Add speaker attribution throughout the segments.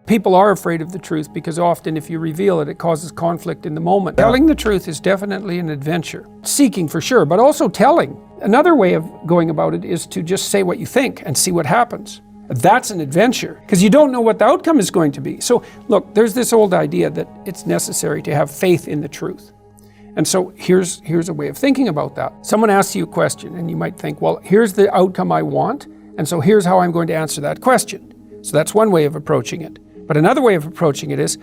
Speaker 1: People are afraid of the truth because often if you reveal it, it causes conflict in the moment. Telling the truth is definitely an adventure. Seeking for sure, but also telling. Another way of going about it is to just say what you think and see what happens. That's an adventure because you don't know what the outcome is going to be. So look, there's this old idea that it's necessary to have faith in the truth. And so here's a way of thinking about that. Someone asks you a question and you might think, well, here's the outcome I want, and so here's how I'm going to answer that question. So that's one way of approaching it. But another way of approaching it is,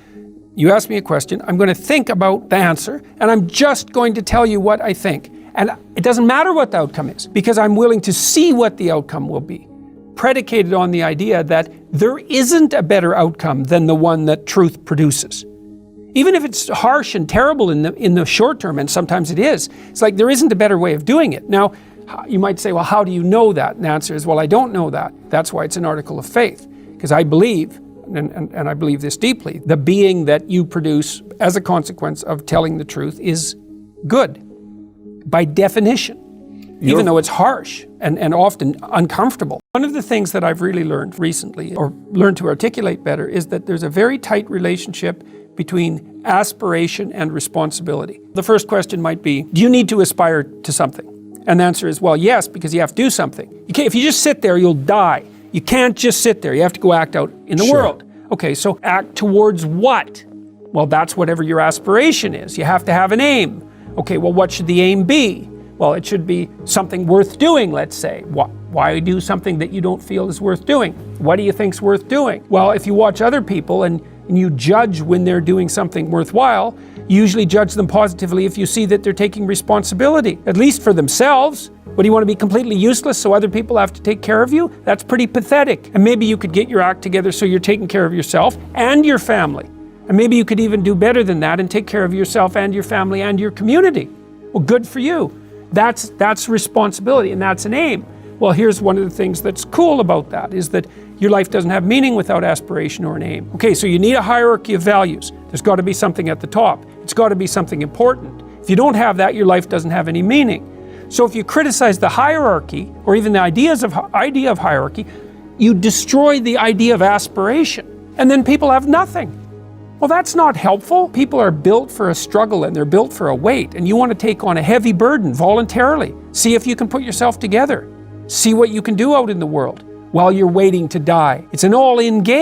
Speaker 1: you ask me a question, I'm going to think about the answer, and I'm just going to tell you what I think. And it doesn't matter what the outcome is, because I'm willing to see what the outcome will be, predicated on the idea that there isn't a better outcome than the one that truth produces. Even if it's harsh and terrible in the short term, and sometimes it is, it's like there isn't a better way of doing it. Now, you might say, well, how do you know that? And the answer is, well, I don't know that. That's why it's an article of faith, because I believe, and I believe this deeply, the being that you produce as a consequence of telling the truth is good, by definition, even though it's harsh and often uncomfortable. One of the things that I've really learned recently, or learned to articulate better, is that there's a very tight relationship between aspiration and responsibility. The first question might be, do you need to aspire to something? And the answer is, well, yes, because you have to do something. If you just sit there, you'll die. You can't just sit there. You have to go act out in the world. Okay, so act towards what? Well, that's whatever your aspiration is. You have to have an aim. Okay, well, what should the aim be? Well, it should be something worth doing, let's say. Why do something that you don't feel is worth doing? What do you think's worth doing? Well, if you watch other people and you judge when they're doing something worthwhile, you usually judge them positively if you see that they're taking responsibility, at least for themselves. What, do you want to be completely useless so other people have to take care of you? That's pretty pathetic. And maybe you could get your act together so you're taking care of yourself and your family. And maybe you could even do better than that and take care of yourself and your family and your community. Well, good for you. That's responsibility, and that's an aim. Well, here's one of the things that's cool about that, is that your life doesn't have meaning without aspiration or an aim. Okay, so you need a hierarchy of values. There's got to be something at the top. It's got to be something important. If you don't have that, your life doesn't have any meaning. So if you criticize the hierarchy, or even the idea of hierarchy, you destroy the idea of aspiration, and then people have nothing. Well, that's not helpful. People are built for a struggle and they're built for a weight, and you want to take on a heavy burden voluntarily. See if you can put yourself together. See what you can do out in the world while you're waiting to die. It's an all-in game.